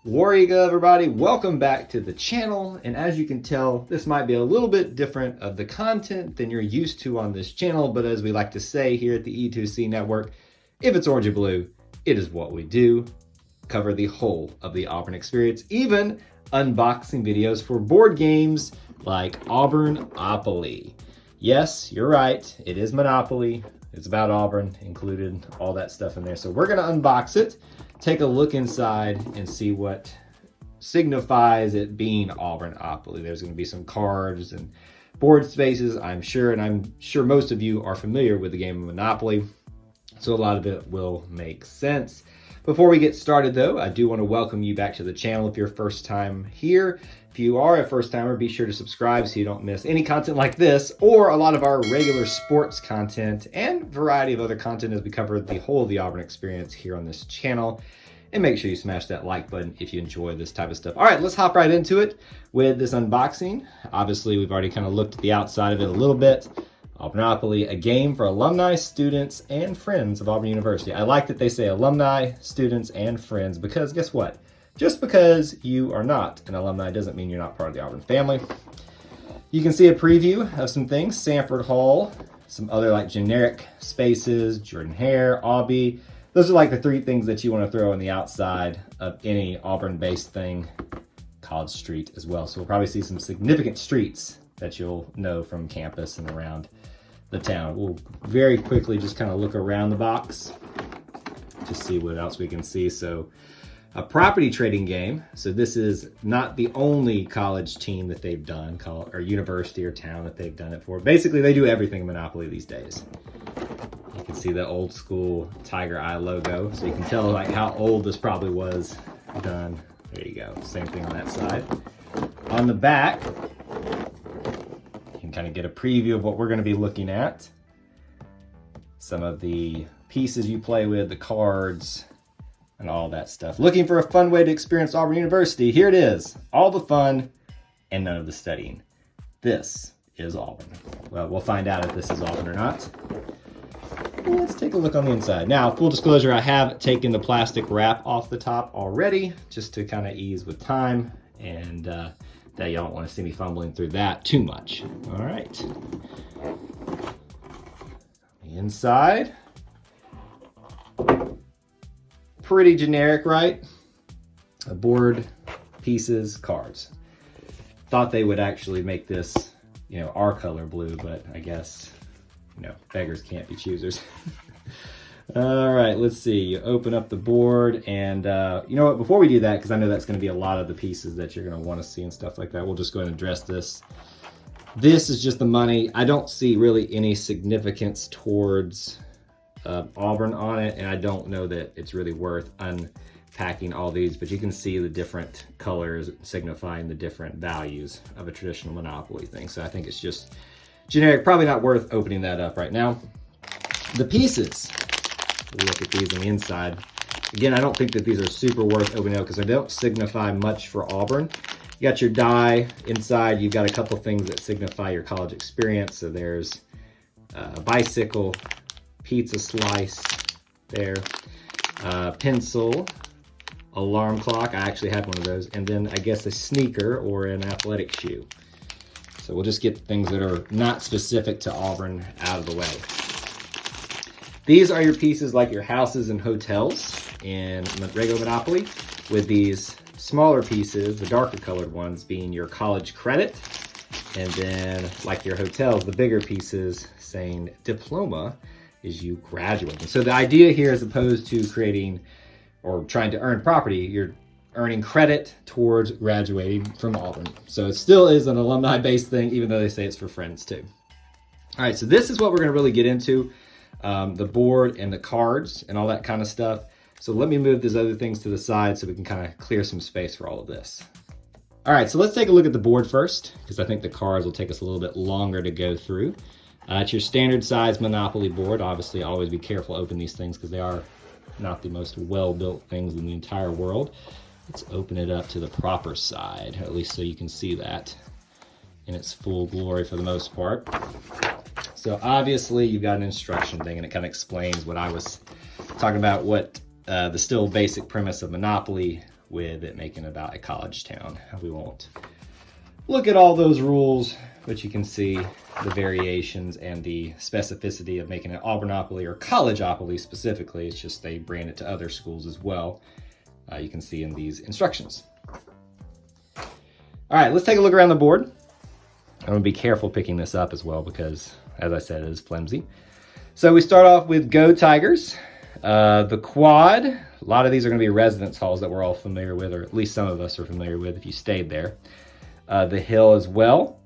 Warriga, everybody, welcome back to the channel. And as you can tell, this might be a little bit different of the content than you're used to on this channel, but as we like to say here at the E2C network, if it's orange and blue, it is what we do. Cover the whole of the Auburn experience, even unboxing videos for board games like Auburnopoly. Yes, you're right, it is Monopoly. It's about Auburn, included all that stuff in there. So we're gonna unbox it, take a look inside and see what signifies it being Auburnopoly. There's gonna be some cards and board spaces, I'm sure, and I'm sure most of you are familiar with the game of Monopoly, so a lot of it will make sense. Before we get started though, I do want to welcome you back to the channel if you're first time here. If you are a first timer, be sure to subscribe so you don't miss any content like this or a lot of our regular sports content and variety of other content as we cover the whole of the Auburn experience here on this channel. And make sure you smash that like button if you enjoy this type of stuff. All right, let's hop right into it with this unboxing. Obviously, we've already kind of looked at the outside of it a little bit. Auburnopoly, a game for alumni, students, and friends of Auburn University. I like that they say alumni, students, and friends because guess what? Just because you are not an alumni doesn't mean you're not part of the Auburn family. You can see a preview of some things, Sanford Hall, some other like generic spaces, Jordan Hare, Aubie. Those are like the three things that you want to throw on the outside of any Auburn-based thing. College Street as well. So we'll probably see some significant streets that you'll know from campus and around the town. We'll very quickly just kind of look around the box to see what else we can see. So a property trading game. So this is not the only college team that they've done, or university or town that they've done it for. Basically, they do everything in Monopoly these days. You can see the old school Tiger Eye logo. So you can tell like how old this probably was done. There you go. Same thing on that side. On the back, kind of get a preview of what we're going to be looking at. Some of the pieces you play with, the cards, and all that stuff. Looking for a fun way to experience Auburn University? Here it is. All the fun and none of the studying. This is Auburn. Well, we'll find out if this is Auburn or not. Let's take a look on the inside. Now, full disclosure, I have taken the plastic wrap off the top already, just to kind of ease with time, and that you don't want to see me fumbling through that too much. All right. The inside. Pretty generic, right? A board, pieces, cards. Thought they would actually make this, our color blue, but I guess, beggars can't be choosers. All right, let's see. You open up the board and you know what, before we do that, because I know that's going to be a lot of the pieces that you're going to want to see and stuff like that, we'll just go ahead and address this. This is just the money. I don't see really any significance towards Auburn on it, and I don't know that it's really worth unpacking all these, but you can see the different colors signifying the different values of a traditional Monopoly thing. So I think it's just generic, probably not worth opening that up right now. The pieces. We'll look at these on the inside. Again, I don't think that these are super worth opening up because they don't signify much for Auburn. You got your die inside. You've got a couple things that signify your college experience. So there's a bicycle, pizza slice there, pencil, alarm clock. I actually have one of those. And then I guess a sneaker or an athletic shoe. So we'll just get things that are not specific to Auburn out of the way. These are your pieces like your houses and hotels in regular Monopoly, with these smaller pieces, the darker colored ones, being your college credit. And then like your hotels, the bigger pieces saying diploma is you graduating. So the idea here, as opposed to creating or trying to earn property, you're earning credit towards graduating from Auburn. So it still is an alumni-based thing, even though they say it's for friends too. All right, so this is what we're going to really get into. The board and the cards and all that kind of stuff. So let me move these other things to the side so we can kind of clear some space for all of this. All right, so let's take a look at the board first, because I think the cards will take us a little bit longer to go through. It's your standard size Monopoly board. Obviously, always be careful open these things because they are not the most well-built things in the entire world. Let's open it up to the proper side, at least so you can see that in its full glory for the most part. So obviously you've got an instruction thing, and it kind of explains what I was talking about, what the still basic premise of Monopoly with it making about a college town. We won't look at all those rules, but you can see the variations and the specificity of making it Auburnopoly or Collegeopoly specifically. It's just they brand it to other schools as well. You can see in these instructions. All right, let's take a look around the board. I'm gonna be careful picking this up as well because, as I said, it is flimsy. So we start off with Go Tigers. The quad, a lot of these are gonna be residence halls that we're all familiar with, or at least some of us are familiar with if you stayed there. The Hill as well.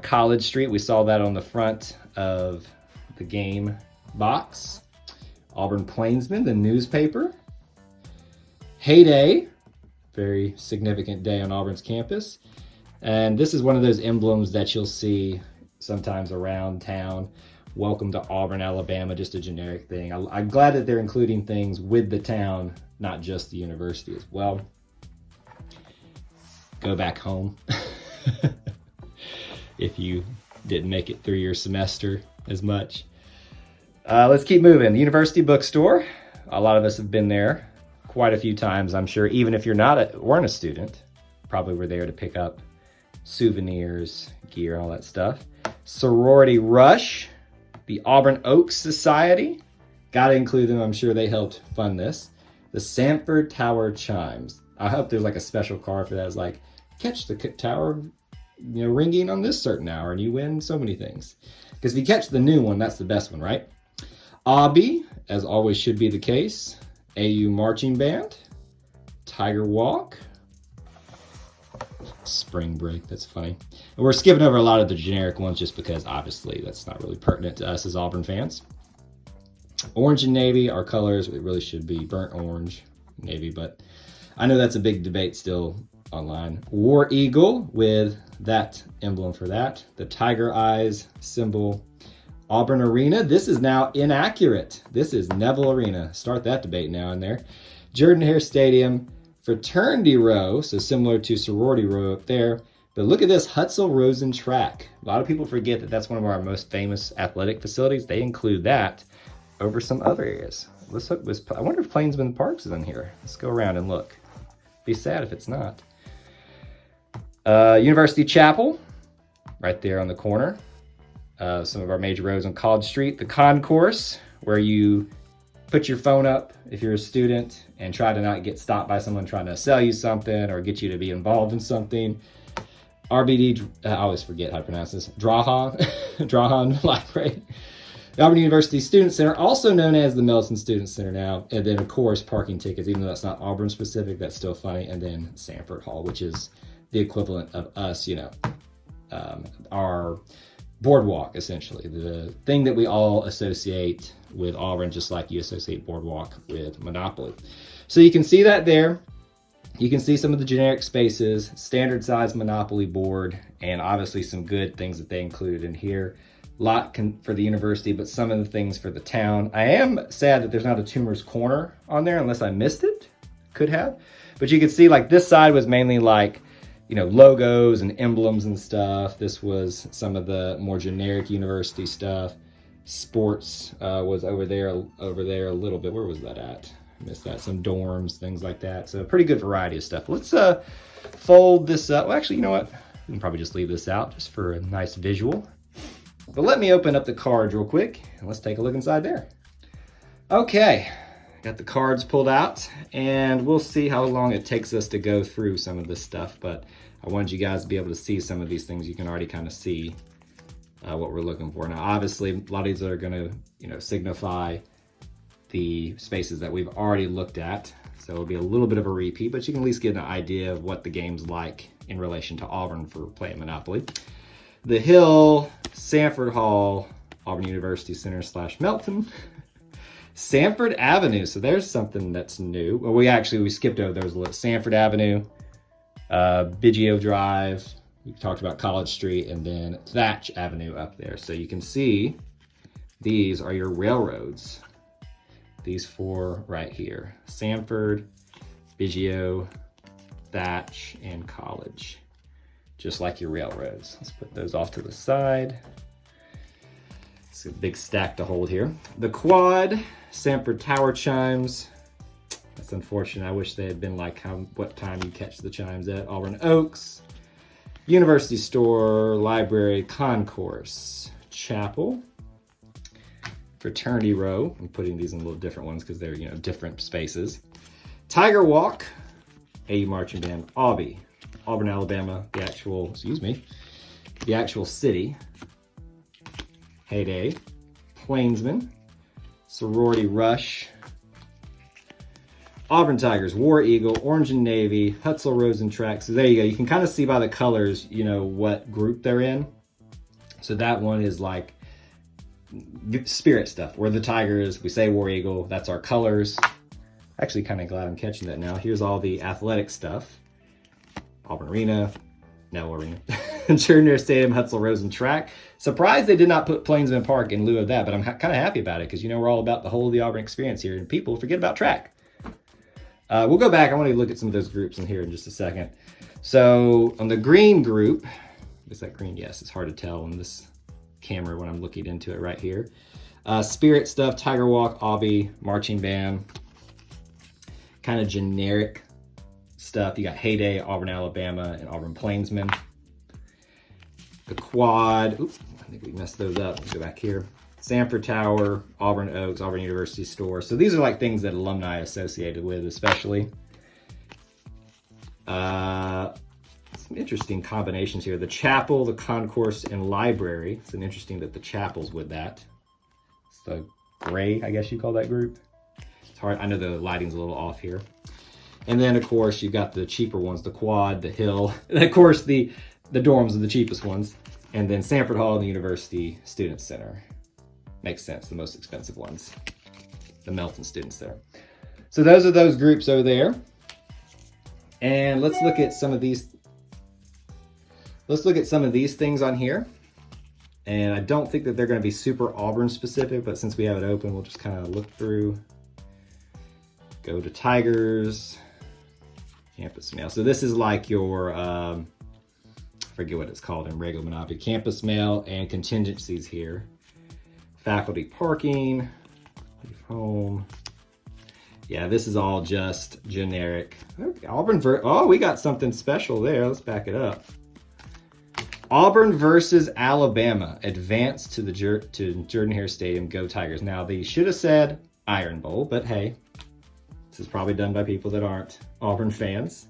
College Street, we saw that on the front of the game box. Auburn Plainsman, the newspaper. Heyday, very significant day on Auburn's campus. And this is one of those emblems that you'll see sometimes around town. Welcome to Auburn, Alabama, just a generic thing. I'm glad that they're including things with the town, not just the university as well. Go back home if you didn't make it through your semester as much. Let's keep moving. The University Bookstore. A lot of us have been there quite a few times, I'm sure. Even if you're weren't a student, probably were there to pick up souvenirs, gear, all that stuff. Sorority Rush. The Auburn Oaks Society. Got to include them. I'm sure they helped fund this. The Sanford Tower Chimes. I hope there's like a special card for that. It's like, catch the tower, ringing on this certain hour and you win so many things. Because if you catch the new one, that's the best one, right? Obby, as always should be the case. AU Marching Band. Tiger Walk. Spring break, that's funny. And we're skipping over a lot of the generic ones just because obviously that's not really pertinent to us as Auburn fans. Orange and navy, our colors, it really should be burnt orange, navy, but I know that's a big debate still online. War Eagle with that emblem for that. The tiger eyes symbol. Auburn Arena, this is now inaccurate. This is Neville Arena. Start that debate now in there. Jordan-Hare Stadium. Fraternity Row, so similar to Sorority Row up there. But look at this, Hutzel-Rosen Track. A lot of people forget that that's one of our most famous athletic facilities. They include that over some other areas. I wonder if Plainsman Parks is in here. Let's go around and look. Be sad if it's not. University Chapel, right there on the corner. Some of our major roads on College Street. The concourse, where you put your phone up if you're a student and try to not get stopped by someone trying to sell you something or get you to be involved in something. RBD, I always forget how to pronounce this, Drahan Library. The Auburn University Student Center, also known as the Melton Student Center now. And then, of course, parking tickets, even though that's not Auburn specific, that's still funny. And then Sanford Hall, which is the equivalent of us, our boardwalk, essentially. The thing that we all associate with Auburn, just like you associate boardwalk with Monopoly. So you can see that there. You can see some of the generic spaces, standard size Monopoly board, and obviously some good things that they included in here. Lot for the university, but some of the things for the town. I am sad that there's not a Toomer's Corner on there unless I missed it. Could have. But you can see like this side was mainly like, logos and emblems and stuff. This was some of the more generic university stuff. Sports was over there a little bit. Where was that at? I missed that. Some dorms, things like that. So a pretty good variety of stuff. Let's fold this up. Well, actually, you know what? We can probably just leave this out just for a nice visual. But let me open up the cards real quick and let's take a look inside there. Okay, got the cards pulled out and we'll see how long it takes us to go through some of this stuff. But I wanted you guys to be able to see some of these things. You can already kind of see what we're looking for. Now, obviously, a lot of these are going to, signify the spaces that we've already looked at. So it'll be a little bit of a repeat, but you can at least get an idea of what the game's like in relation to Auburn for playing Monopoly. The Hill, Sanford Hall, Auburn University Center / Melton, Sanford Avenue. So there's something that's new. Well, we skipped over those a little. Sanford Avenue, Biggio Drive. We talked about College Street, and then Thatch Avenue up there. So you can see these are your railroads. These four right here: Sanford, Biggio, Thatch, and College. Just like your railroads. Let's put those off to the side. It's a big stack to hold here. The Quad, Sanford Tower Chimes, That's unfortunate. I wish they had been like what time you catch the chimes at. Auburn Oaks, University Store, Library, Concourse, Chapel, Fraternity Row. I'm putting these in little different ones because they're, you know, different spaces. Tiger Walk, AU Marching Band, Auburn, Alabama, the actual city. Heyday, Plainsman, Sorority Rush, Auburn Tigers, War Eagle, Orange and Navy, Hutzel Rosen Track. So there you go. You can kind of see by the colors, you know, what group they're in. So that one is like spirit stuff. We're the Tigers. We say War Eagle. That's our colors. Actually, kind of glad I'm catching that now. Here's all the athletic stuff. Auburn Arena. No Arena. Jordan Stadium, Hutzel Rosen Track. Surprised they did not put Plainsman Park in lieu of that, but I'm kind of happy about it because, you know, we're all about the whole of the Auburn experience here, and people forget about track. We'll go back. I want to look at some of those groups in here in just a second. So on the green group, is that green? Yes, it's hard to tell on this camera when I'm looking into it right here. Spirit stuff, Tiger Walk, Obby, Marching Band, kind of generic stuff. You got Heyday, Auburn, Alabama, and Auburn Plainsman. The quad, oops, I think we messed those up. Let's go back here. Sanford Tower, Auburn Oaks, Auburn University Store. So these are like things that alumni associated with, especially. Some interesting combinations here. The chapel, the concourse, and library. It's interesting that the chapel's with that. It's the gray, I guess you call that group. It's hard. I know the lighting's a little off here. And then, of course, you've got the cheaper ones, the quad, the hill, and of course, the dorms are the cheapest ones. And then Sanford Hall and the University Student Center. Makes sense, the most expensive ones. The Melton Student Center. So those are those groups over there. And let's look at some of these. Let's look at some of these things on here. And I don't think that they're going to be super Auburn specific, but since we have it open, we'll just kind of look through. Go to Tigers, Campus Mail. So this is like your, I forget what it's called in regular Monopoly, Campus Mail and contingencies here. Faculty parking, leave home. Yeah, this is all just generic. Okay, Auburn, we got something special there. Let's back it up. Auburn versus Alabama, advance to the Jordan-Hare Stadium, go Tigers. Now, they should have said Iron Bowl, but hey, this is probably done by people that aren't Auburn fans.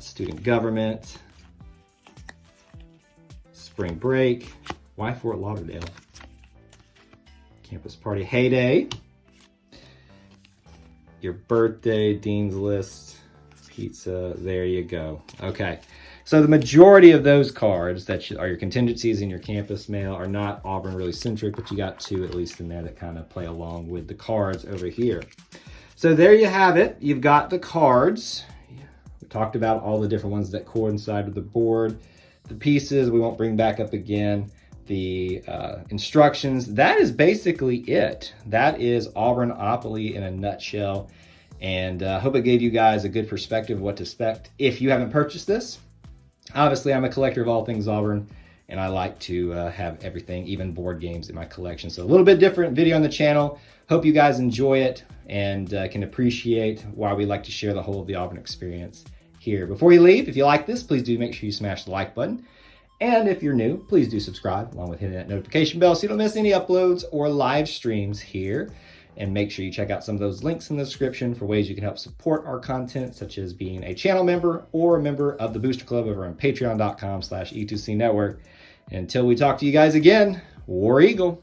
Student government, spring break, why Fort Lauderdale? Campus party, Heyday, your birthday, Dean's List, pizza, there you go. Okay. So the majority of those cards that are your contingencies in your campus mail are not Auburn really centric, but you got two at least in there that kind of play along with the cards over here. So there you have it. You've got the cards. We talked about all the different ones that coincide with the board. The pieces we won't bring back up again. The instructions. That is basically it. That is Auburnopoly in a nutshell. And I hope it gave you guys a good perspective of what to expect if you haven't purchased this. Obviously, I'm a collector of all things Auburn, and I like to have everything, even board games, in my collection. So a little bit different video on the channel. Hope you guys enjoy it and can appreciate why we like to share the whole of the Auburn experience here. Before you leave, if you like this, please do make sure you smash the like button. And if you're new, please do subscribe along with hitting that notification bell so you don't miss any uploads or live streams here. And make sure you check out some of those links in the description for ways you can help support our content, such as being a channel member or a member of the Booster Club over on patreon.com/E2C Network. And until we talk to you guys again, War Eagle.